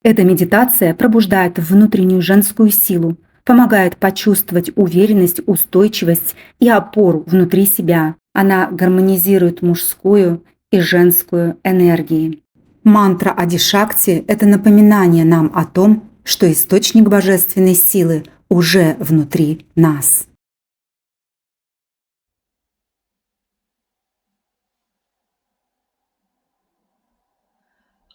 Эта медитация пробуждает внутреннюю женскую силу, помогает почувствовать уверенность, устойчивость и опору внутри себя. Она гармонизирует мужскую и женскую энергии. Мантра Ади-Шакти – это напоминание нам о том, что источник божественной силы уже внутри нас.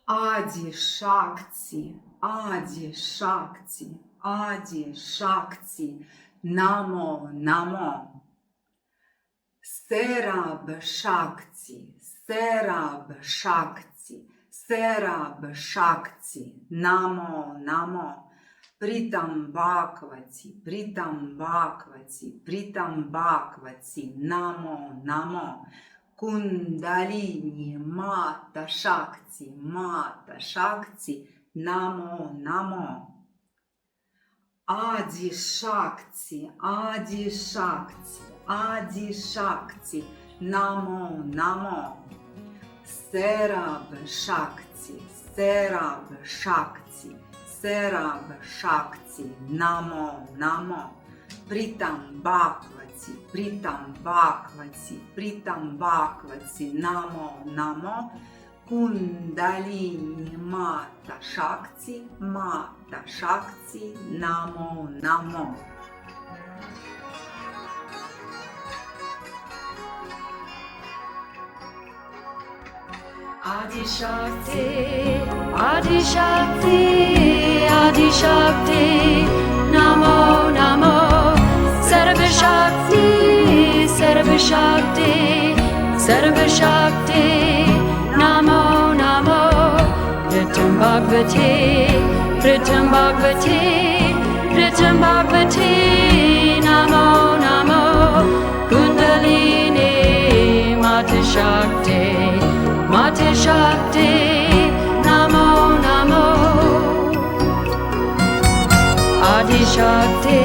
Ади-Шакти, Ади-Шакти, Ади-Шакти, Намо, Намо. Сераб-Шакти, Сераб-Шакти, Сераб-Шакти, Намо, Намо. Притамбхаквати, Притамбхаквати, Притамбхаквати, Намо, Намо. Кундалини, Мата Шакти, Мата Шакти, Намо, Намо. Ади Шакти, Ади Шакти, Ади Шакти, Намо, Намо. Сераб Шакти, Сераб Шакти, Сераб Шакти, Намо, Намо. Притамбхаквати, Притамбхаквати, Притамбхаквати, Намо, Намо. Кундалини, Мата Шакти, Мата Шакти, Намо, Намо. Adi Shakti, Adi Shakti, Adi Shakti, Namo, Namo, Sarva Shakti, Sarva Shakti, Sarva Shakti, Namo, Namo, Ritam Bhagavati, Ritam Bhagavati, Ritam Bhagavati, Namo, Namo, Kundalini, Mata Shakti, Mata Shakti, Namo, Namo. Adi Shakti,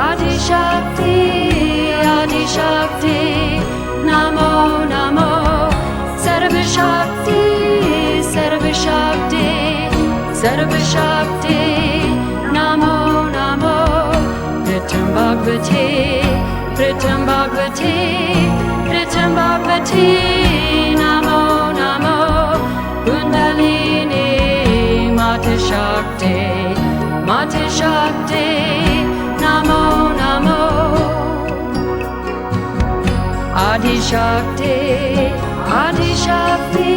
Adi Shakti, Adi Shakti, Namo, Namo. Sarva Shakti, Sarva Shakti, Sarva Shakti, Namo, Namo. Ritam Bhagavati, Ritam Bhagavati, Ritam Bhagavati, Namo, Namo. Kundalini, Mata Shakti, Mata Shakti, Namo, Namo. Adi Shakti, Adi Shakti,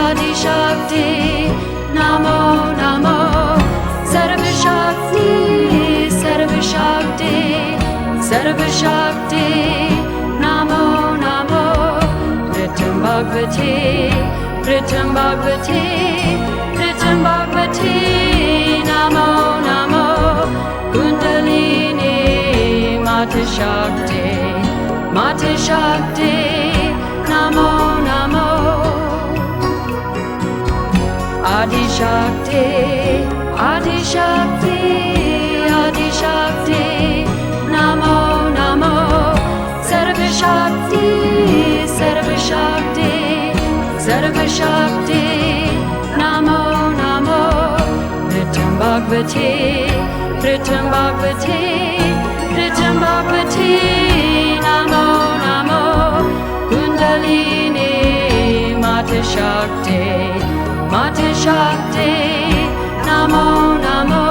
Adi Shakti, Namo, Namo. Sarva Shakti, Sarva Shakti, Sarva Shakti, Namo, Namo. Ritam Bhagavati, Ritam Bhagavati, Ritam Bhagavati, Namo, Namo. Kundalini, Mata Shakti, Mata Shakti, Namo, Namo. Adi Shakti, Adi Shakti, Adi Shakti, Namo, Namo. Sarva Shakti, Sarva Shakti, Sarva Shakti, Namo, Namo. Ritam Bhagavati, Ritam Bhagavati, Ritam Bhagavati, Namo, Namo. Kundalini, Mata Shakti, Mata Shakti, Namo, Namo.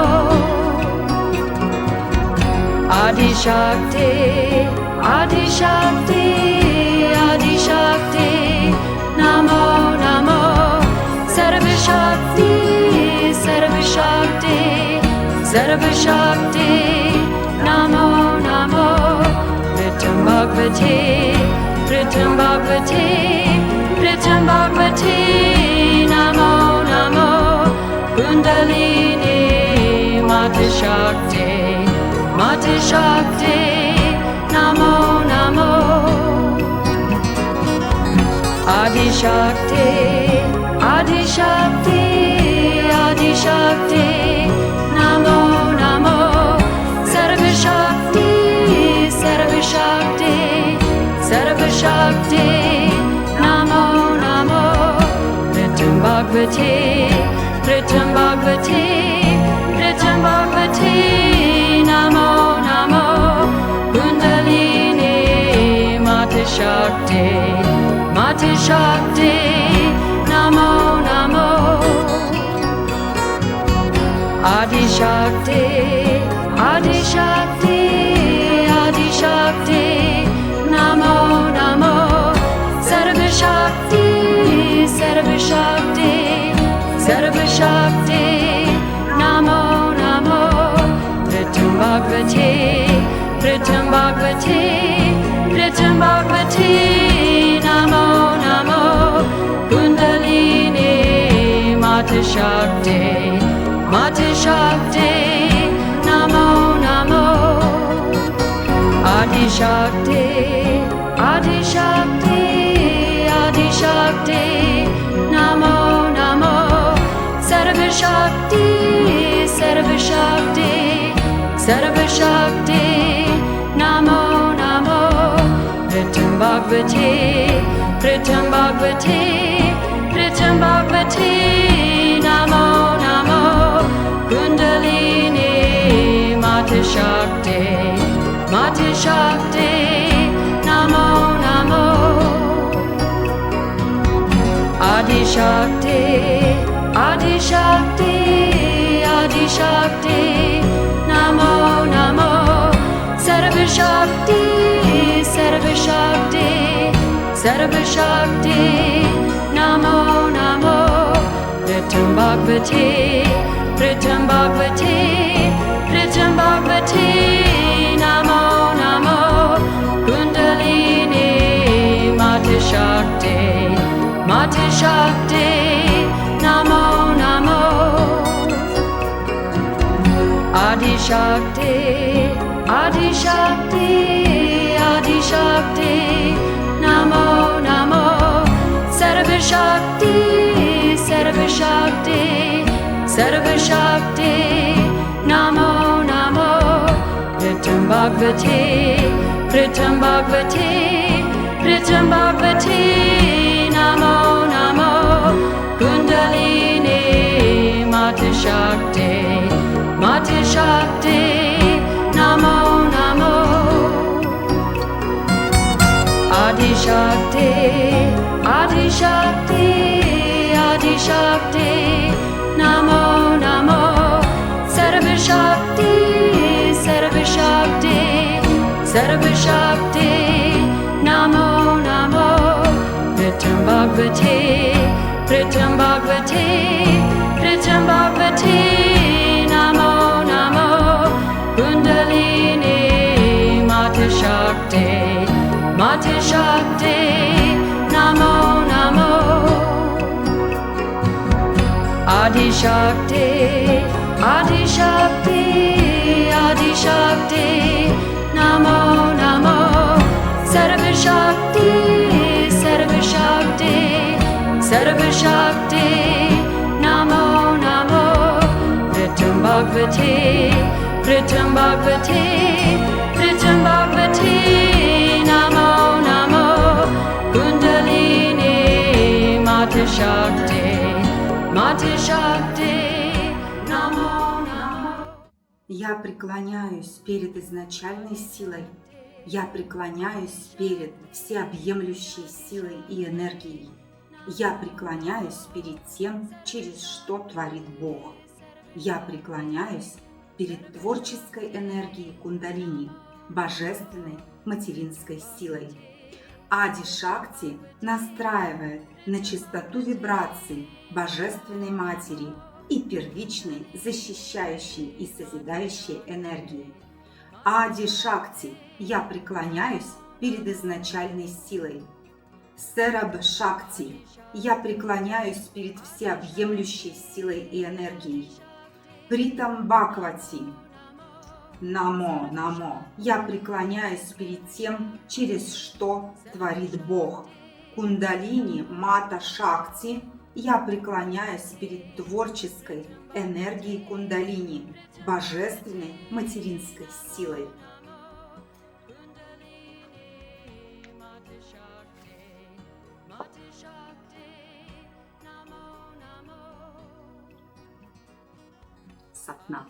Adi Shakti, Adi Shakti, Adi Shakti, Namo, Namo. Sarva Shakti, Sarva Shakti, Sarva Shakti, Namo, Namo. Ritam Bhagavati, Ritam Bhagavati, Ritam Bhagavati, Namo, Namo. Kundalini, Mata Shakti, Mata Shakti, Namo, Namo. Adi Shakti, Adi Shakti, Adi Shakti, Namo, Namo. Sarva Shakti, Sarva Shakti, Sarva Shakti, Namo, Namo. Ritam Bhagavati, Ritam Bhagavati, Mati Shakti, Namo Namo. Adi Shakti, Adi Shakti, Adi Shakti, Namo Namo. Sarva Shakti, Sarva Shakti, Sarva Shakti, Namo Namo. Pritam Bhagavati, Pritam Bhagavati, Pritam Bhagavati, Namo Namo. Kundalini, Mata Shakti, Mata Shakti, Namo Namo. Adi Shakti, Adi Shakti, Adi Shakti, Namo Namo. Sarva Shakti, Sarva Shakti, Sarva Shakti, Namo Namo. Pritam Bhagavati, Pritam Bhagavati, Pritam Bhagavati, Namo Namo. Kundalini, Mata Shakti, Mata Shakti, Namo Namo. Adi Shakti, Adi Shakti, Adi Shakti, Namo Namo. Sarva Shakti, Sarva Shakti, Sarva Shakti, Namo Namo. Pritam Bhagavati, Pritam Bhagavati, Pritam Bhagavati, Namo Namo. Kundalini, Mata Shakti, Mata Shakti, Namo Namo. Adi Shakti, Adi Shakti, Adi Shakti, Namo Namo. Sarva Shakti, Sarva Shakti, Sarva Shakti, Namo Namo. Pritam Bhagavati, Pritam Bhagavati, Pritam Bhagavati, Namo Namo. Kundalini, Mata Shakti, Mata Shakti, Namo Namo. Adi Shakti, Adi Shakti, Adi Shakti, Namo Namo. Sarva Shakti, Sarva Shakti, Sarva Shakti, Namo Namo. Pritam Bhagavati, Pritam Bhagavati, Pritam Bhagavati, Namo Namo. Kundalini, Mata Shakti, Mata Shakti, Namo Namo. Adi Shakti, Adi Shakti, Adi Shakti, Namo Namo. Sarva Shakti, Sarva Shakti, Sarva Shakti, Namo Namo. Pritam Bhagavati, Pritam Bhagavati, Pritam Bhagavati, Namo Namo. Kundalini, Mata Shakti, Mata Shakti, Namo Namo. Я преклоняюсь перед изначальной силой. Я преклоняюсь перед всеобъемлющей силой и энергией. Я преклоняюсь перед тем, через что творит Бог. Я преклоняюсь перед творческой энергией кундалини, божественной материнской силой. Ади Шакти настраивает на частоту вибраций Божественной Матери и первичной защищающей и созидающей энергии. Ади Шакти, я преклоняюсь перед изначальной силой. Сераб Шакти, я преклоняюсь перед всеобъемлющей силой и энергией. Притам Бхагавати, Намо, Намо, я преклоняюсь перед тем, через что творит Бог. Кундалини, Мата Шакти, я преклоняюсь перед творческой энергией кундалини, божественной материнской силой. Сатнам.